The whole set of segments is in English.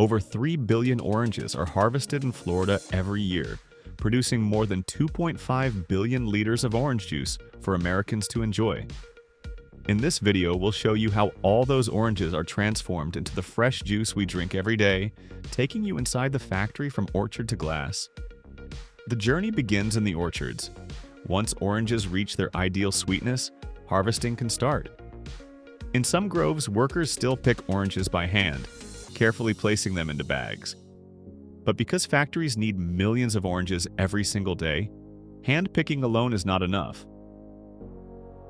Over 3 billion oranges are harvested in Florida every year, producing more than 2.5 billion liters of orange juice for Americans to enjoy. In this video, we'll show you how all those oranges are transformed into the fresh juice we drink every day, taking you inside the factory from orchard to glass. The journey begins in the orchards. Once oranges reach their ideal sweetness, harvesting can start. In some groves, workers still pick oranges by hand, carefully placing them into bags. But because factories need millions of oranges every single day, hand picking alone is not enough.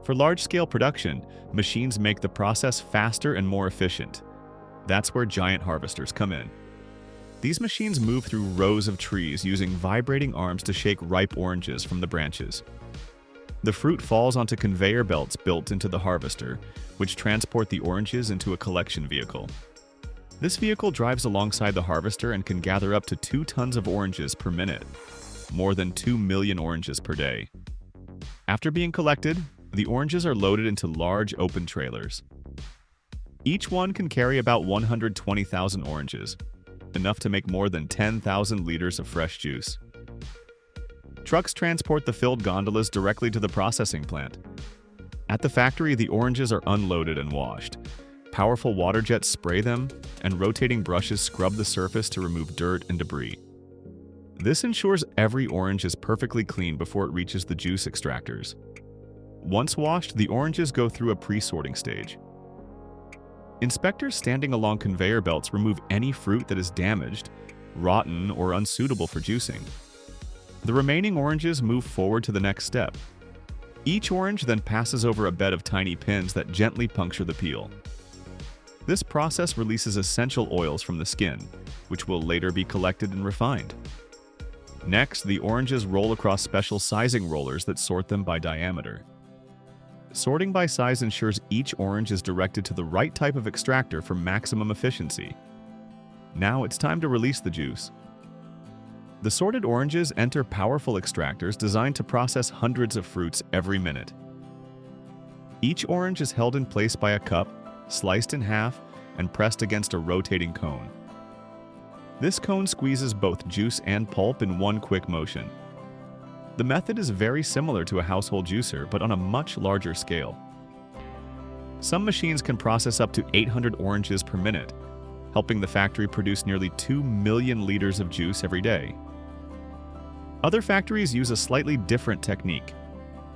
For large-scale production, machines make the process faster and more efficient. That's where giant harvesters come in. These machines move through rows of trees using vibrating arms to shake ripe oranges from the branches. The fruit falls onto conveyor belts built into the harvester, which transport the oranges into a collection vehicle. This vehicle drives alongside the harvester and can gather up to 2 tons of oranges per minute, more than 2 million oranges per day. After being collected, the oranges are loaded into large open trailers. Each one can carry about 120,000 oranges, enough to make more than 10,000 liters of fresh juice. Trucks transport the filled gondolas directly to the processing plant. At the factory, the oranges are unloaded and washed. Powerful water jets spray them, and rotating brushes scrub the surface to remove dirt and debris. This ensures every orange is perfectly clean before it reaches the juice extractors. Once washed, the oranges go through a pre-sorting stage. Inspectors standing along conveyor belts remove any fruit that is damaged, rotten, or unsuitable for juicing. The remaining oranges move forward to the next step. Each orange then passes over a bed of tiny pins that gently puncture the peel. This process releases essential oils from the skin, which will later be collected and refined. Next, the oranges roll across special sizing rollers that sort them by diameter. Sorting by size ensures each orange is directed to the right type of extractor for maximum efficiency. Now it's time to release the juice. The sorted oranges enter powerful extractors designed to process hundreds of fruits every minute. Each orange is held in place by a cup, sliced in half, and pressed against a rotating cone. This cone squeezes both juice and pulp in one quick motion. The method is very similar to a household juicer, but on a much larger scale. Some machines can process up to 800 oranges per minute, helping the factory produce nearly 2 million liters of juice every day. Other factories use a slightly different technique.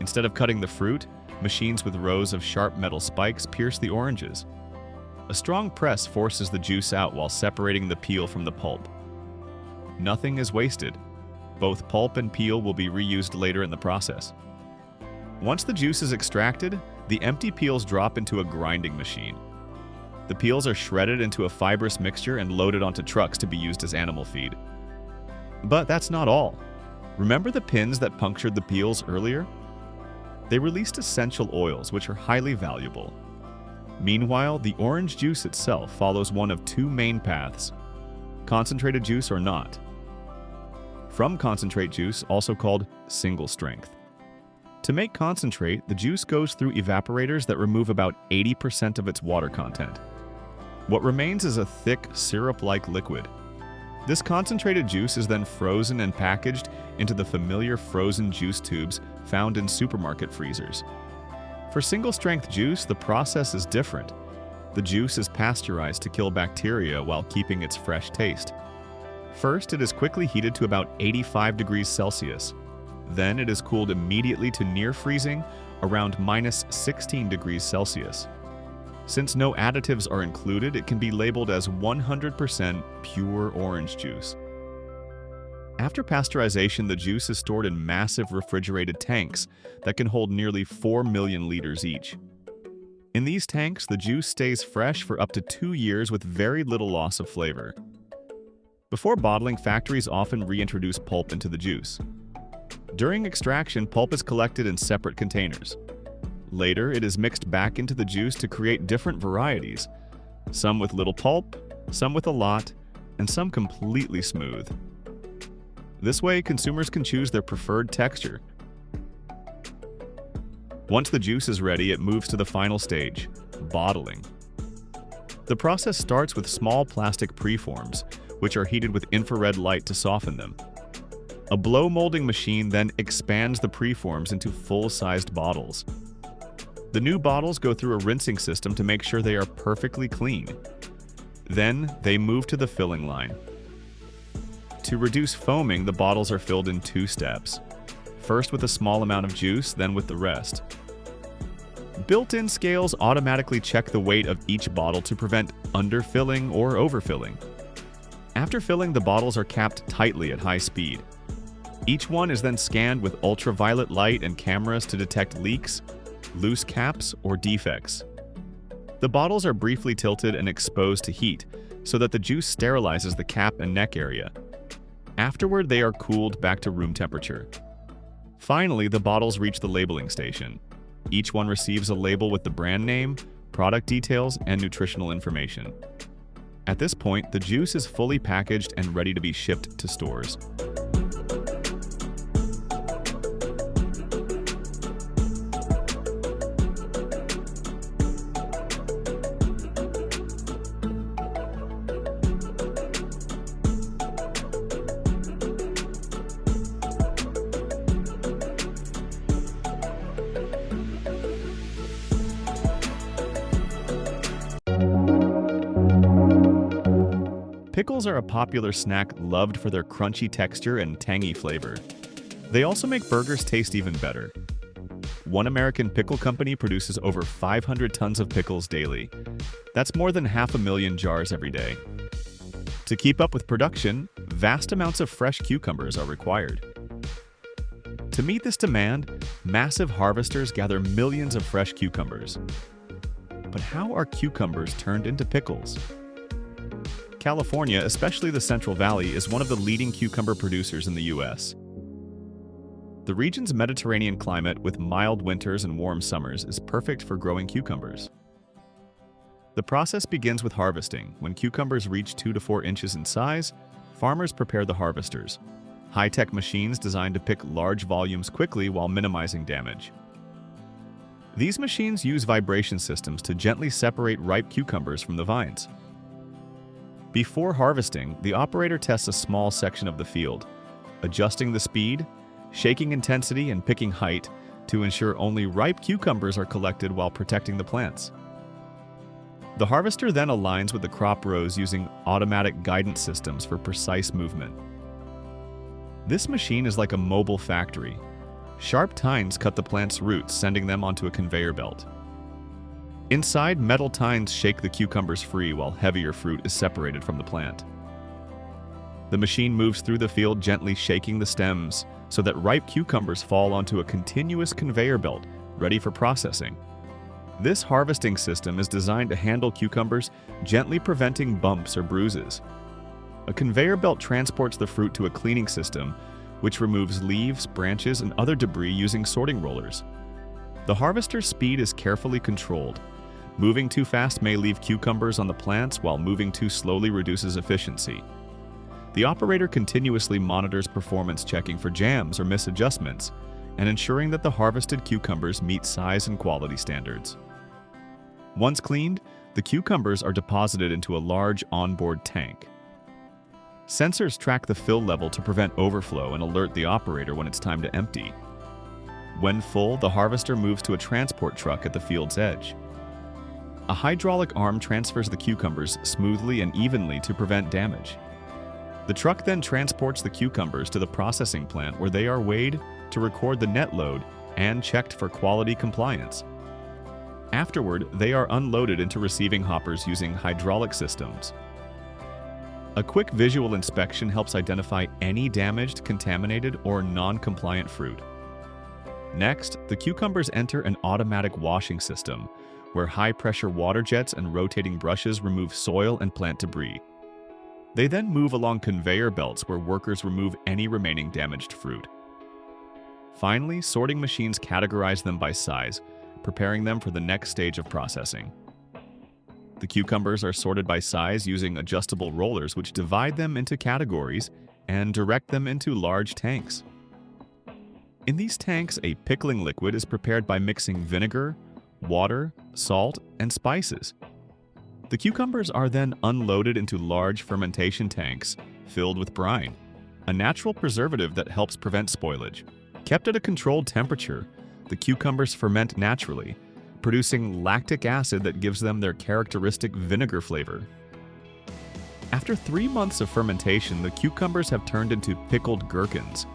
Instead of cutting the fruit, machines with rows of sharp metal spikes pierce the oranges. A strong press forces the juice out while separating the peel from the pulp. Nothing is wasted. Both pulp and peel will be reused later in the process. Once the juice is extracted, the empty peels drop into a grinding machine. The peels are shredded into a fibrous mixture and loaded onto trucks to be used as animal feed. But that's not all. Remember the pins that punctured the peels earlier? They released essential oils, which are highly valuable. Meanwhile, the orange juice itself follows one of 2 main paths: concentrated juice or not. From concentrate juice, also called single strength. To make concentrate, the juice goes through evaporators that remove about 80% of its water content. What remains is a thick, syrup-like liquid. This concentrated juice is then frozen and packaged into the familiar frozen juice tubes found in supermarket freezers. For single-strength juice, the process is different. The juice is pasteurized to kill bacteria while keeping its fresh taste. First, it is quickly heated to about 85 degrees Celsius. Then it is cooled immediately to near freezing, around -16 degrees Celsius. Since no additives are included, it can be labeled as 100% pure orange juice. After pasteurization, the juice is stored in massive refrigerated tanks that can hold nearly 4 million liters each. In these tanks, the juice stays fresh for up to 2 years with very little loss of flavor. Before bottling, factories often reintroduce pulp into the juice. During extraction, pulp is collected in separate containers. Later, it is mixed back into the juice to create different varieties, some with little pulp, some with a lot, and some completely smooth. This way, consumers can choose their preferred texture. Once the juice is ready, it moves to the final stage, bottling. The process starts with small plastic preforms, which are heated with infrared light to soften them. A blow molding machine then expands the preforms into full-sized bottles. The new bottles go through a rinsing system to make sure they are perfectly clean. Then, they move to the filling line. To reduce foaming, the bottles are filled in 2 steps. First with a small amount of juice, then with the rest. Built-in scales automatically check the weight of each bottle to prevent underfilling or overfilling. After filling, the bottles are capped tightly at high speed. Each one is then scanned with ultraviolet light and cameras to detect leaks, loose caps, or defects. The bottles are briefly tilted and exposed to heat so that the juice sterilizes the cap and neck area. Afterward, they are cooled back to room temperature. Finally, the bottles reach the labeling station. Each one receives a label with the brand name, product details, and nutritional information. At this point, the juice is fully packaged and ready to be shipped to stores. Pickles are a popular snack loved for their crunchy texture and tangy flavor. They also make burgers taste even better. One American pickle company produces over 500 tons of pickles daily. That's more than 500,000 jars every day. To keep up with production, vast amounts of fresh cucumbers are required. To meet this demand, massive harvesters gather millions of fresh cucumbers. But how are cucumbers turned into pickles? California, especially the Central Valley, is one of the leading cucumber producers in the U.S. The region's Mediterranean climate with mild winters and warm summers is perfect for growing cucumbers. The process begins with harvesting. When cucumbers reach 2 to 4 inches in size, farmers prepare the harvesters, high-tech machines designed to pick large volumes quickly while minimizing damage. These machines use vibration systems to gently separate ripe cucumbers from the vines. Before harvesting, the operator tests a small section of the field, adjusting the speed, shaking intensity, and picking height to ensure only ripe cucumbers are collected while protecting the plants. The harvester then aligns with the crop rows using automatic guidance systems for precise movement. This machine is like a mobile factory. Sharp tines cut the plant's roots, sending them onto a conveyor belt. Inside, metal tines shake the cucumbers free while heavier fruit is separated from the plant. The machine moves through the field, gently shaking the stems so that ripe cucumbers fall onto a continuous conveyor belt, ready for processing. This harvesting system is designed to handle cucumbers, gently preventing bumps or bruises. A conveyor belt transports the fruit to a cleaning system, which removes leaves, branches, and other debris using sorting rollers. The harvester's speed is carefully controlled. Moving too fast may leave cucumbers on the plants, while moving too slowly reduces efficiency. The operator continuously monitors performance, checking for jams or misadjustments, and ensuring that the harvested cucumbers meet size and quality standards. Once cleaned, the cucumbers are deposited into a large onboard tank. Sensors track the fill level to prevent overflow and alert the operator when it's time to empty. When full, the harvester moves to a transport truck at the field's edge. A hydraulic arm transfers the cucumbers smoothly and evenly to prevent damage. The truck then transports the cucumbers to the processing plant, where they are weighed to record the net load and checked for quality compliance. Afterward, they are unloaded into receiving hoppers using hydraulic systems. A quick visual inspection helps identify any damaged, contaminated, or non-compliant fruit. Next, the cucumbers enter an automatic washing system, where high-pressure water jets and rotating brushes remove soil and plant debris. They then move along conveyor belts where workers remove any remaining damaged fruit. Finally, sorting machines categorize them by size, preparing them for the next stage of processing. The cucumbers are sorted by size using adjustable rollers, which divide them into categories and direct them into large tanks. In these tanks, a pickling liquid is prepared by mixing vinegar, water, salt, and spices. The cucumbers are then unloaded into large fermentation tanks filled with brine, a natural preservative that helps prevent spoilage. Kept at a controlled temperature, the cucumbers ferment naturally, producing lactic acid that gives them their characteristic vinegar flavor. After 3 months of fermentation, the cucumbers have turned into pickled gherkins,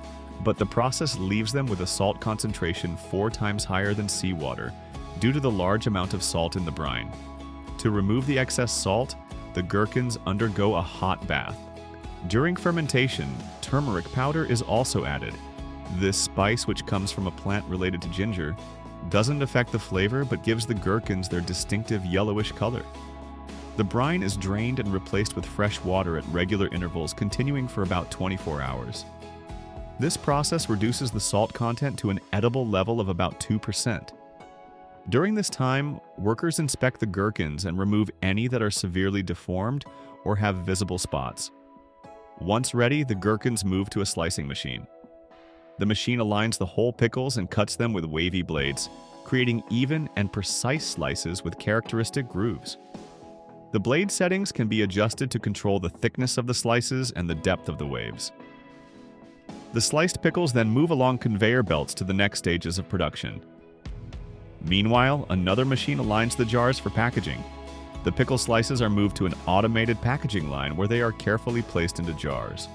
but the process leaves them with a salt concentration 4 times higher than seawater due to the large amount of salt in the brine. To remove the excess salt, the gherkins undergo a hot bath. During fermentation, turmeric powder is also added. This spice, which comes from a plant related to ginger, doesn't affect the flavor but gives the gherkins their distinctive yellowish color. The brine is drained and replaced with fresh water at regular intervals, continuing for about 24 hours. This process reduces the salt content to an edible level of about 2%. During this time, workers inspect the gherkins and remove any that are severely deformed or have visible spots. Once ready, the gherkins move to a slicing machine. The machine aligns the whole pickles and cuts them with wavy blades, creating even and precise slices with characteristic grooves. The blade settings can be adjusted to control the thickness of the slices and the depth of the waves. The sliced pickles then move along conveyor belts to the next stages of production. Meanwhile, another machine aligns the jars for packaging. The pickle slices are moved to an automated packaging line where they are carefully placed into jars.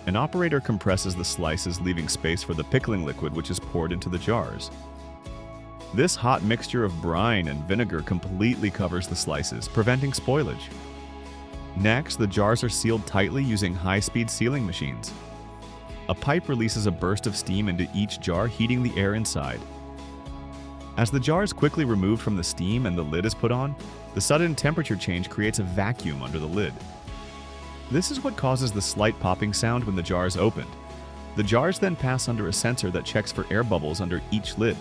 An operator compresses the slices, leaving space for the pickling liquid, which is poured into the jars. This hot mixture of brine and vinegar completely covers the slices, preventing spoilage. Next, the jars are sealed tightly using high-speed sealing machines. A pipe releases a burst of steam into each jar, heating the air inside. As the jar is quickly removed from the steam and the lid is put on, the sudden temperature change creates a vacuum under the lid. This is what causes the slight popping sound when the jar is opened. The jars then pass under a sensor that checks for air bubbles under each lid.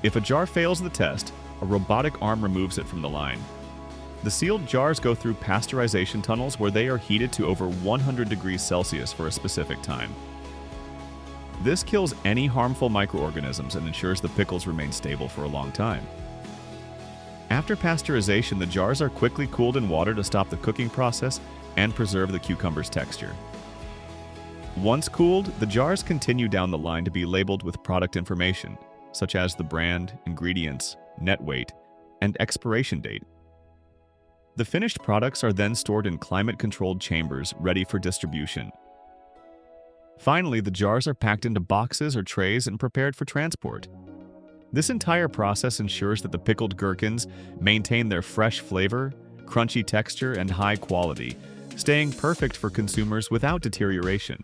If a jar fails the test, a robotic arm removes it from the line. The sealed jars go through pasteurization tunnels where they are heated to over 100 degrees Celsius for a specific time. This kills any harmful microorganisms and ensures the pickles remain stable for a long time. After pasteurization, the jars are quickly cooled in water to stop the cooking process and preserve the cucumber's texture. Once cooled, the jars continue down the line to be labeled with product information, such as the brand, ingredients, net weight, and expiration date. The finished products are then stored in climate-controlled chambers ready for distribution. Finally, the jars are packed into boxes or trays and prepared for transport. This entire process ensures that the pickled gherkins maintain their fresh flavor, crunchy texture, and high quality, staying perfect for consumers without deterioration.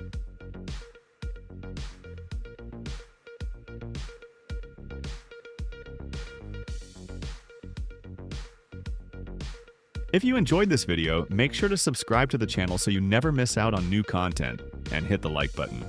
If you enjoyed this video, make sure to subscribe to the channel so you never miss out on new content, and hit the like button.